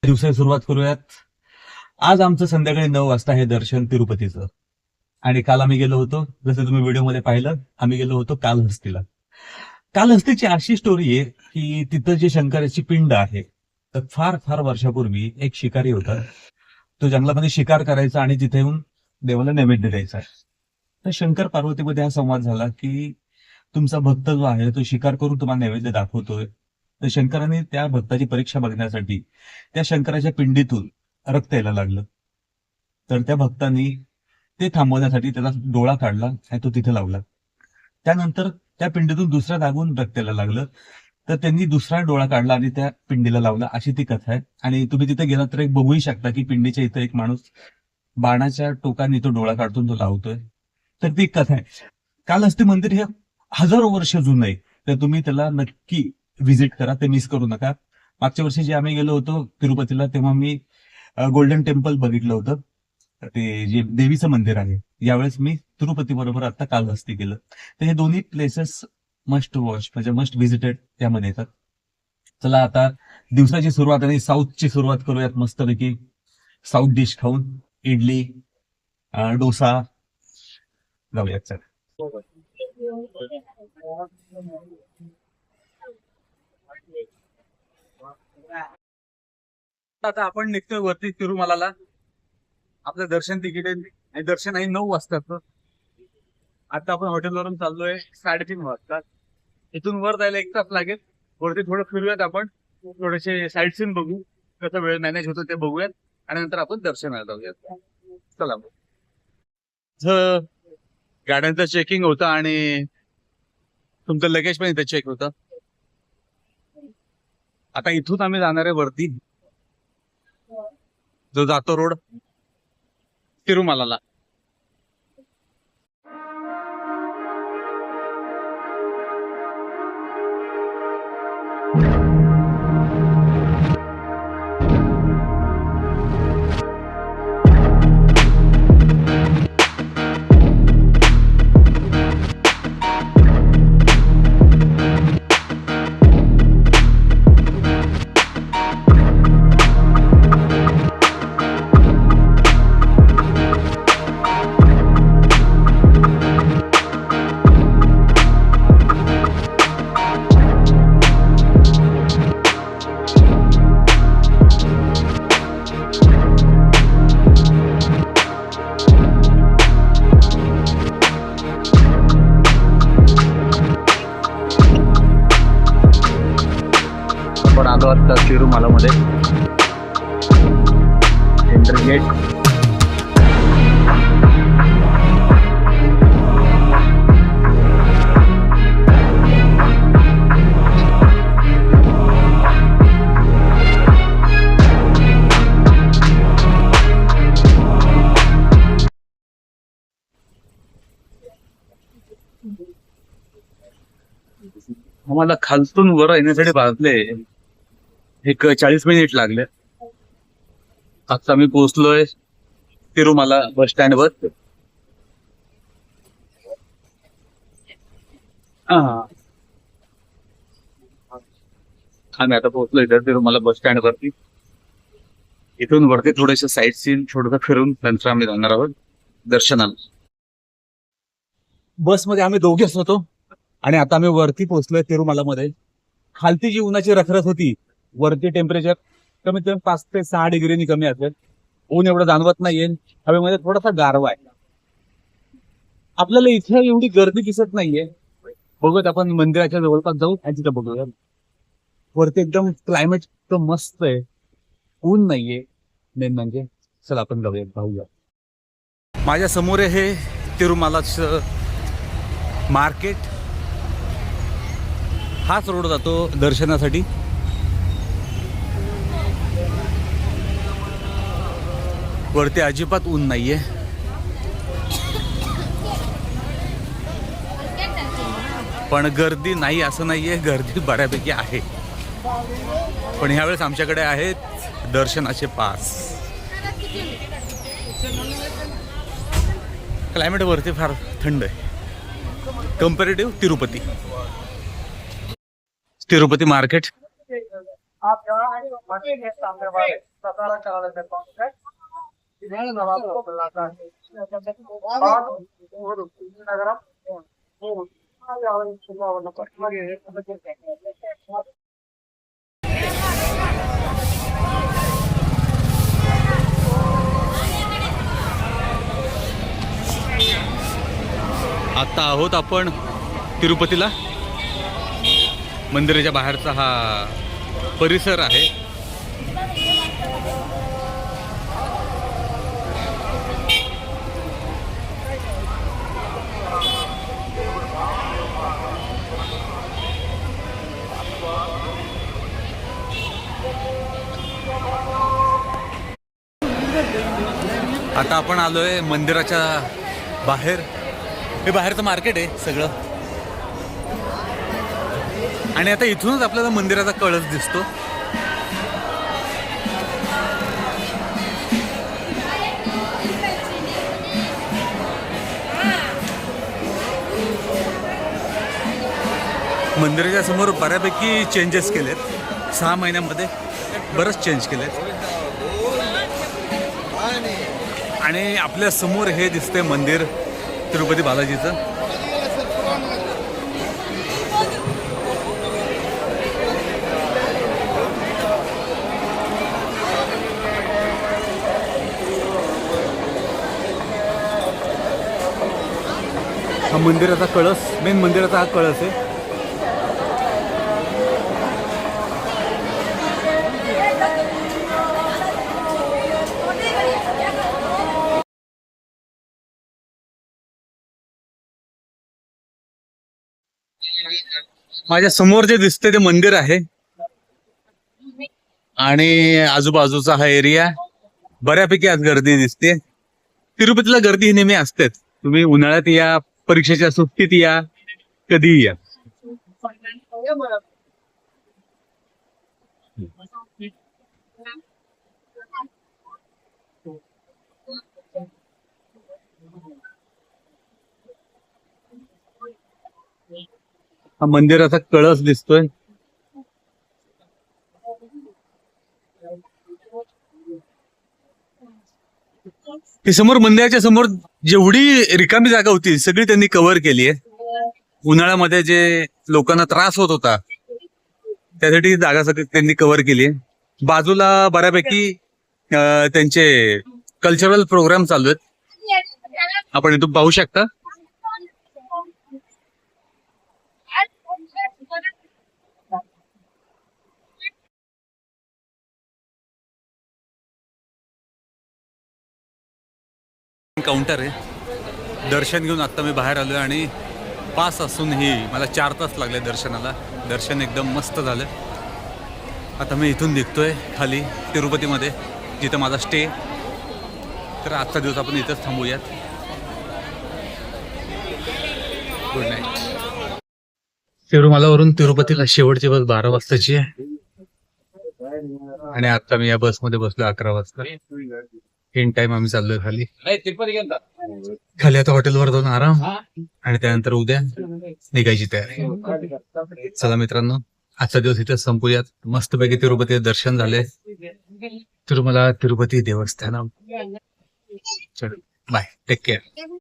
दिवसाची सुरुवात करूयात. आज आमचं संध्याकाळी 9 वाजता हे दर्शन तिरुपतीचं. आणि काल आम्ही गेलो होतो, जसं तुम्ही व्हिडिओमध्ये पाहिलं, आम्ही गेलो होतो कालहस्तीला. कालहस्तीची अशी स्टोरी आहे की तिथं जे शंकराची पिंड आहे, तर फार फार वर्षापूर्वी एक शिकारी होता. तो जंगलामध्ये शिकार करायचा आणि तिथे येऊन देवाला नैवेद्य द्यायचा. तर शंकर पार्वतीमध्ये हा संवाद झाला की तुमचा भक्त जो आहे तो शिकार करून तुम्हाला नैवेद्य दाखवतोय. तर शंकराने त्या भक्ताची परीक्षा बघण्यासाठी त्या शंकराच्या पिंडीतून रक्त यायला लागलं. तर त्या भक्तांनी ते थांबवण्यासाठी त्याला डोळा काढला आणि तो तिथे लावला. त्यानंतर त्या पिंडीतून दुसऱ्या जागून रक्त यायला लागलं. तर त्यांनी दुसरा डोळा काढला आणि त्या पिंडीला लावला. अशी ती कथा आहे. आणि तुम्ही तिथे गेलात तर एक बघूही शकता की पिंडीच्या इथं एक माणूस बाणाच्या टोकाने तो डोळा काढतो, तो लावतोय. तर ती कथा आहे. कालहस्ती मंदिर हे हजारो वर्ष जुनं आहे. तर तुम्ही त्याला नक्की व्हिजिट करा, ते मिस करू नका. मागच्या वर्षी जे आम्ही गेलो होतो तिरुपतीला, तेव्हा मी गोल्डन टेम्पल बघितलं होतं, ते जे देवीचं मंदिर आहे. यावेळेस मी तिरुपती बरोबर आता कालहस्ती गेलं. तर हे दोन्ही प्लेसेस मस्ट वॉच, म्हणजे मस्ट व्हिजिटेड यामध्ये येतात. चला आता दिवसाची सुरुवात आणि साऊथची सुरुवात करूयात मस्तपैकी. साऊथ डिश खाऊन इडली, डोसा जाऊयात. चला. आता आपण निघतोय वरती तिरुमलाला. आपलं दर्शन तिकीट आहे आणि दर्शन आहे 9 वाजता. आता आपण हॉटेलवरून चाललोय 3:30 वाजता. इथून वर जायला 1 तास लागेल. वरती थोडं फिरूयात आपण, थोडेसे साईट सीन बघू, कसा वेळ मॅनेज होतो ते बघूयात आणि नंतर आपण दर्शनाला जाऊयात. चला. गाड्यांचं चेकिंग होतं आणि तुमचं लगेज पण इथे चेक होतं. आता इथून आम्ही जाणार आहे वरती, जो जातो रोड तिरुमलाला. आपण आलो आता तिरुमलामध्ये. Entry gate. आम्हाला खालतून वर येण्यासाठी वाजले एक 40 मिनिट लागले. आता मी पोहोचलोय तिरुमला बस स्टँडवर. आम्ही आता पोहोचलोय तिरुमला बस स्टँड वरती. इथून वरती थोडेसे साईट सीन थोडंसं फिरून नंतर आम्ही जाणार आहोत दर्शनाला. बसमध्ये आम्ही दोघेच होतो आणि आता आम्ही वरती पोहोचलोय तिरुमलामध्ये. खालती जी उन्हाची रखरख होती, वरती टेम्परेचर कमीत कमी 5 ते 6 डिग्रीनी कमी असेल. ऊन एवढं जाणवत नाहीये. हवेमध्ये थोडासा गारवा आहे. आपल्याला इथे एवढी गर्दी दिसत नाहीये. बघूयात आपण मंदिराच्या जवळपास जाऊ आणि तिथं बघूया. वरती एकदम क्लायमेट एकदम मस्त आहे, ऊन नाहीये मेन म्हणजे. चला आपण जाऊया, पाहूया. माझ्या समोर हे तिरुमलाचं मार्केट. हाच रोड जातो दर्शनासाठी. वरती अजिबात ऊन नाहीये. पण गर्दी नाही असं नाहीये, गर्दी बऱ्यापैकी आहे. पण ह्यावेळेस आमच्याकडे आहेत दर्शनाचे पास. क्लायमेट वरती फार थंड आहे कंपॅरेटिव्ह तिरुपती मार्केट. आता आहोत आपण तिरुपतीला. मंदिराच्या बाहेरचा हा परिसर आहे. आता आपण आलोय मंदिराच्या बाहेर. हे बाहेरचं मार्केट आहे सगळं. आणि आता इथूनच आपल्याला मंदिराचा कळस दिसतो. मंदिराच्या समोर बऱ्यापैकी चेंजेस केलेत. 6 महिन्यामध्ये बरंच चेंज केलेत. आणि आपल्या समोर हे दिसतंय मंदिर तिरुपती बालाजीचं. हा मंदिराचा कळस, मेन मंदिराचा हा कळस आहे. माझ्या समोर जे दिसते ते मंदिर आहे आणि आजूबाजूचा हा एरिया. बऱ्यापैकी आज गर्दी दिसते. तिरुपतीला गर्दी ही नेहमी असतेच. तुम्ही उन्हाळ्यात या, परीक्षेच्या सुट्टीत या, कधीही या. हा मंदिराचा कळस दिसतोय. ही समोर मंदिराच्या समोर जेवढी रिकामी जागा होती सगळी त्यांनी कव्हर केली आहे. उन्हाळ्यामध्ये जे लोकांना त्रास होत होता त्यासाठी ही जागा सगळी त्यांनी कव्हर केली आहे. बाजूला बऱ्यापैकी त्यांचे कल्चरल प्रोग्राम चालू आहेत. आपण इथून पाहू शकता. काउंटर आहे. दर्शन घेऊन आता मी बाहेर आलोय आणि पास असूनही मला 4 तास लागले दर्शनाला. दर्शन एकदम मस्त झालं. आता मी इथून निघतोय खाली तिरुपतीमध्ये, जिथं माझा स्टे. तर आजचा दिवस आपण इथंच थांबूयात. Good night. तिरुमलावरून तिरुपतीला शेवटची बस 12 वाजताची आहे आणि आता मी या बसमध्ये बसलो 11 वाजता. इन टाइम आम्ही चाललोय खाली. खाली आता हॉटेलवर जाऊन आराम आणि त्यानंतर उद्या निघायची तयारी. चला मित्रांनो, आजचा दिवस इथेच संपूयात. मस्तपैकी तिरुपती दर्शन झाले. तिरुमला तिरुपती देवस्थानम. चल बाय, टेक केअर.